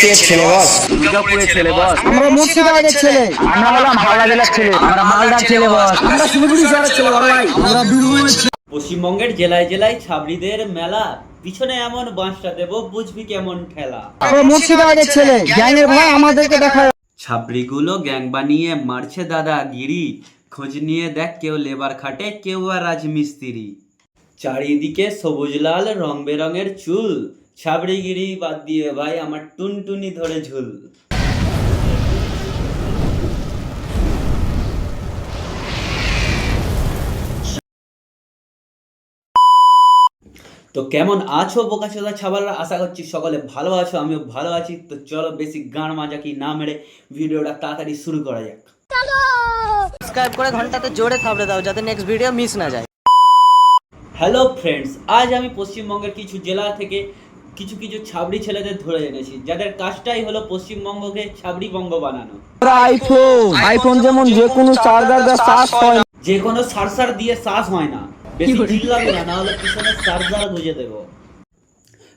ডিস্ট্রিক্টের ছেলে বস, দুর্গাপুরের ছেলে বস, আমরা মুর্শিদাবাদের ছেলে, আমরা হলাম হাওড়া জেলার ছেলে, আমরা মালদার ছেলে বস, আমরা শিলিগুড়ি শহরের ছেলে বড় ভাই, আমরা বীরভূমের ছেলে। পশ্চিমবঙ্গের জেলায় জেলায় ছাবড়িদের মেলা, পিছনে এমন বাঁশটা দেবো বুঝবি কেমন ঠেলা। আমরা মুর্শিদাবাদের ছেলে, গ্যাংয়ের ভাই আমাদেরকে দেখায়। ছাবড়িগুলো গ্যাং বানিয়ে মারছে দাদাগিরি, খোঁজ নিয়ে দেখ কেউ লেবার খাটে কেউ আর রাজমিস্ত্রি। চারিদিকে সবুজ লাল রং বেরঙের চুল, ছাবড়িগিরি বাদ দিয়ে ভাই আমার টুনটুনি ধরে ঝুল। তো কেমন আছো বোকাচোদা ছাবালরা, আশা করছি সকলে ভালো আছো, আমিও ভালো আছি। তো চলো বেশি গান মাজাকি না মেরে ভিডিওটা তাড়াতাড়ি শুরু করা যাক। সাবস্ক্রাইব করে ঘন্টাতে জোরে থাবড়ে দাও যাতে নেক্সট ভিডিও মিস না যায়। হ্যালো ফ্রেন্ডস, আজ আমি পশ্চিমবঙ্গের কিছু জেলা থেকে কিছু কিছু ছাবড়ি ছেলেদের ধরে এনেছি, যাদের কাজটাই হলো পশ্চিমবঙ্গকে ছাবড়ি বঙ্গ বানানো। আইফোন যেমন যে কোনো চার্জার দা চার্জ হয় না, যে কোনো সারসার দিয়ে শ্বাস হয় না, বেশি চিল্লাবে না, নাহলে পিছনে চার্জার গুঁজে দেবো।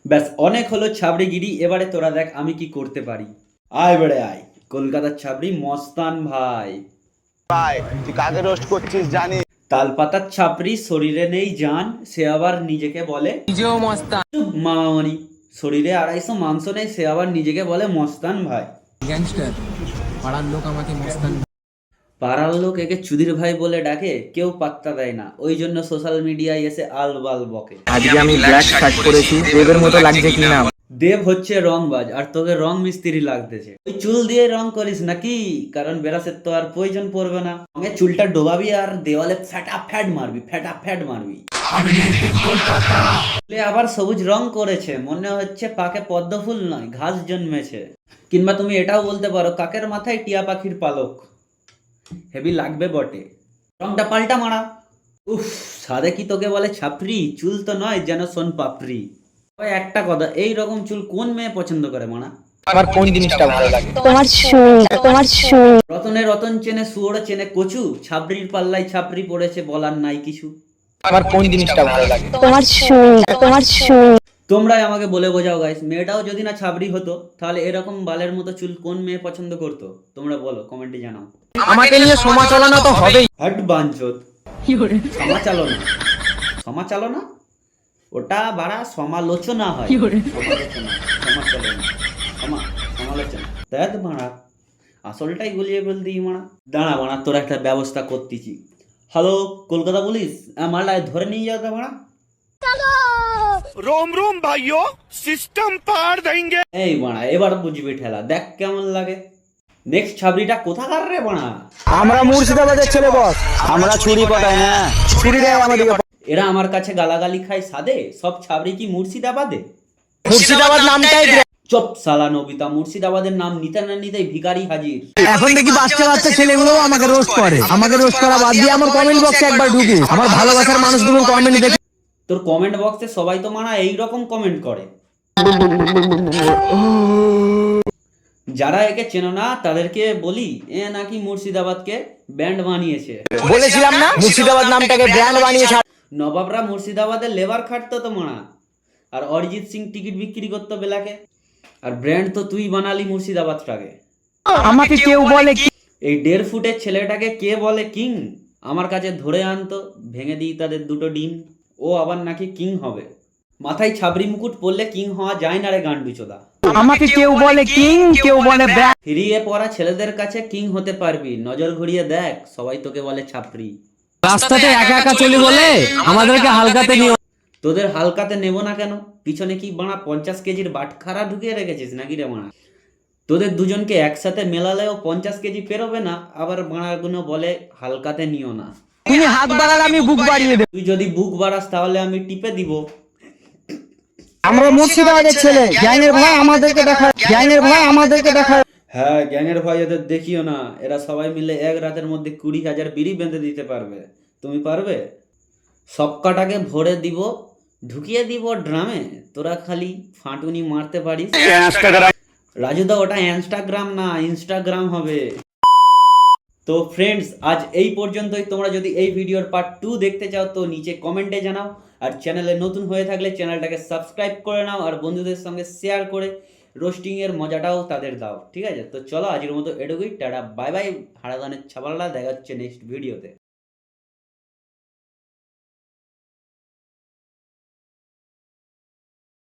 ব্যাস অনেক হলো ছাবড়িগিরি, এবারে তোরা দেখ আমি কি করতে পারি। আয় বেড়ে আয়, কলকাতার ছাবড়ি মস্তান ভাই। ভাই তুই কাকে রোস্ট করছিস জানি? তালপাতার ছাপড়ি, শরীরে নেই জান, সে আবার নিজেকে বলে নিজেও মস্তান। চুপ মামামণি, শরীরে 250 মাংস নেই, সে আবার নিজেকে বলে মস্তান ভাই। গ্যাংস্টার, পাড়ার লোক আমাকে মস্তান। পাড়ার লোক একে চুদির ভাই বলে ডাকে, কেউ পাত্তা দেয় না, ওই জন্য সোশ্যাল মিডিয়ায় এসে আলবাল বকে। আজকে আমি ব্ল্যাক শার্ট পরেছি, দেবের মতো লাগছে কিনা? দেব হচ্ছে রংবাজ আর তোকে রং মিস্ত্রি লাগতেছে। ওই চুল দিয়ে রং করিস নাকি? কারণ বেরাসের তো আর প্রয়োজন পড়বে না, রঙে চুলটা ডোবাবি আর দেওয়ালে ফ্যাটাফ্যাট মারবি। আবার সবুজ রং করেছে, মনে হচ্ছে পাকে পদ্ম ফুল নয় ঘাস জন্মেছে। কিংবা তুমি এটাও বলতে পারো কাকের মাথায় টিয়া পাখির পালক। হেভি লাগবে বটে, রংটা পাল্টা মারা। উফ, সাদে কি তোকে বলে ছাপড়ি? চুল তো নয় যেন সোন পাপড়ি। ওই একটা কথা, এই রকম চুল কোন মেয়ে পছন্দ করে মানা? আমার কোন জিনিসটা ভালো লাগে? তোমার চুল রতনে রতন চেনে, শুয়োরে চেনে কচু, ছাপড়ির পাল্লাই ছাপড়ি পড়েছে, বলার নাই কিছু। আমার কোন জিনিসটা ভালো লাগে? তোমার চুল তোমরাই আমাকে বলে বোঝাও গাইস, মেয়েটাও যদি না ছাবড়ি হতো তাহলে এরকম বালের মতো চুল কোন মেয়ে পছন্দ করতো? তোমরা বলো, কমেন্টে জানাও। আমাকে নিয়ে সমালোচনা তো হবেই। হট বাঞ্চোদ, সমালোচনা ওটা বাড়া সমালোচনা হয়, সমালোচনা দেখ বাড়া, আসলটাই গুলিয়ে বলতে মারা। দাঁড়া বাড়া, তোর একটা ব্যবস্থা করতেছি। হ্যালো কলকাতা পুলিশ, মালটায় ধরে নিয়ে যাও তো বাড়া। रोम रोम भाइयों, सिस्टम पार देंगे। এই বাড়া এবার বুঝবি ঠেলা, দেখ কেমন লাগে। নেক্সট ছাবড়িটা কোথাকার রে বাড়া? আমরা মুর্শিদাবাদের ছেলে বস, আমরা ছুরি পাঠাই না, ছুরি দেয় আমাদেরকে। এরা আমার কাছে গালাগালি খায় সাদে, সব ছাবড়ি কি মুর্শিদাবাদে? মুর্শিদাবাদ নামটাই চপ সালা নবিতা, মুর্শিদাবাদের নাম নিতে না নিতেই ভিখারি হাজির। এখন দেখি বাচ্চা বাচ্চা ছেলেগুলো আমাকে রোস্ট করে, আমাকে রোস্ট করা বাদ দিয়ে আমার কমেন্ট বক্সে একবার ঢুকে আমার ভালোবাসার মানুষগুলোর কমেন্ট দেখে। তোর কমেন্ট বক্সে সবাই তো মানা এইরকম কমেন্ট করে। যারা একে চেনো না তাদেরকে বলি, এ নাকি মুর্শিদাবাদকে ব্যান্ড বানিয়েছে। বলেছিলাম না মুর্শিদাবাদ নামটাকে ব্র্যান্ড বানিয়েছে। নবাবরা মুর্শিদাবাদের লেবার খাটতো তো মানা, আর অরিজিৎ সিং টিকিট বিক্রি করতো বেলাকে, আর ব্র্যান্ড তো তুই বানালি মুর্শিদাবাদটাকে। আমাকে কেউ বলে এই 1.5 ফুটের ছেলেটাকে কে বলে কিং? আমার কাছে ধরে আনতো, ভেঙে দিই তাদের দুটো ডিম। ও আবার নাকি কিং হবে। মাথায় ছাবড়ি মুকুট পরলে কিং হওয়া যায় না রে গান্ডুচোদা। আমাকে কেউ বলে কিং, কেউ বলে ব্র্যান্ড। ফিরিয়ে পড়া ছেলেদের কাছে কিং হতে পারবি, নজর ঘুরিয়ে দেখ সবাই তোকে বলে ছাপড়ি। রাস্তাতে একা একা চলি বলে আমাদেরকে হালকাতে নিও। তোদের হালকাতে নেব না কেন? পিছনে কি বানা 50 কেজির বাটখারা ঢুকিয়ে রেখেছিস নাকি রে বানা? তোদের দুজনকে একসাথে মেলালেও 50 কেজি পেরোবে না, আবার বানাগুলো বলে হালকাতে নিও না। তুমি হাত বাড়ালে আমি বুক বাড়িয়ে দেব। তুই যদি বুক বাড়াস তাহলে আমি টিপে দিব। আমরা মুর্শিদাবাদের ছেলে, গ্যাংয়ের ভাই আমাদেরকে দেখায়। হ্যাঁ, গ্যাংয়ের ভয় এদের দেখিও না, এরা সবাই মিলে এক রাতের মধ্যে 20,000 বিড়ি বেঁধে দিতে পারবে। তুমি পারবে? সব কটাকে ভরে দিব, ঢুকিয়ে দিব ড্রামে, তোরা খালি ফাটুনি মারতে পারিস। রাজুদা ওটা ইনস্টাগ্রাম না, ইনস্টাগ্রাম হবে। তো ফ্রেন্ডস, আজ এই পর্যন্তই। তোমরা যদি এই ভিডিওর পার্ট 2 দেখতে চাও তো নিচে কমেন্টে জানাও, আর চ্যানেলে নতুন হয়ে থাকলে চ্যানেলটাকে সাবস্ক্রাইব করে নাও, আর বন্ধুদের সঙ্গে শেয়ার করে রোস্টিং এর মজাটাও তাদের দাও, ঠিক আছে? তো চলো আজকের মতো এটুকুই, টাটা বাই বাই, হারাদানের ছাপালটা দেখা হচ্ছে নেক্সট ভিডিওতে।